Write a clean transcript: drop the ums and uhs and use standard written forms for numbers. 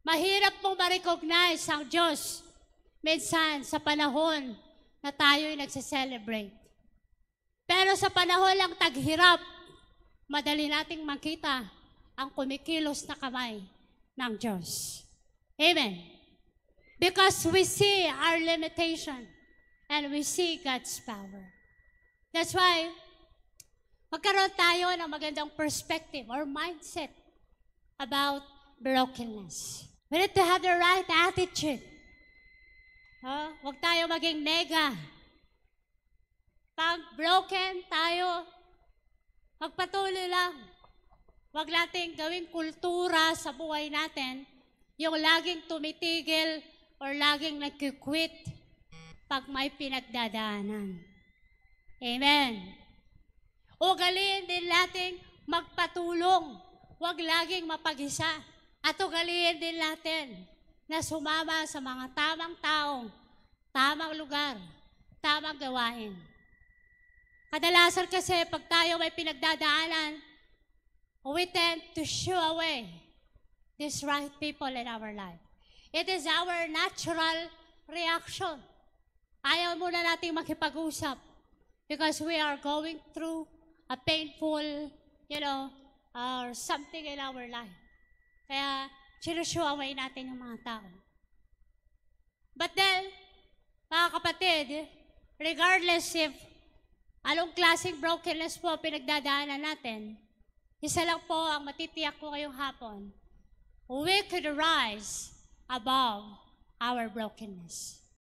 Mahirap mong ma-recognize ang Diyos minsan sa panahon na tayo'y nagse-celebrate. Pero sa panahon lang taghirap, madali nating makita ang kumikilos na kamay ng Diyos. Amen. Because we see our limitation and we see God's power. That's why, magkaroon tayo ng magandang perspective or mindset about brokenness. We need to have the right attitude. Huwag tayo maging nega. Pag broken tayo, magpatuloy lang. Huwag nating gawing kultura sa buhay natin yung laging tumitigil or laging nagkikwit pag may pinagdadaanan. Amen. Ugaliin din natin magpatulong. Huwag laging mapag-isa. At ugaliin din natin na sumama sa mga tamang taong, tamang lugar, tamang gawain. Kadalasan kasi pag tayo may pinagdadaanan, we tend to shoo away these right people in our life. It is our natural reaction. Ayaw muna nating makipag-usap because we are going through a painful, or something in our life. Kaya, sinushow away natin yung mga tao. But then, mga kapatid, regardless if anong klaseng brokenness po pinagdadaanan natin, isa lang po ang matitiyak ko ngayong hapon. We could rise above our brokenness.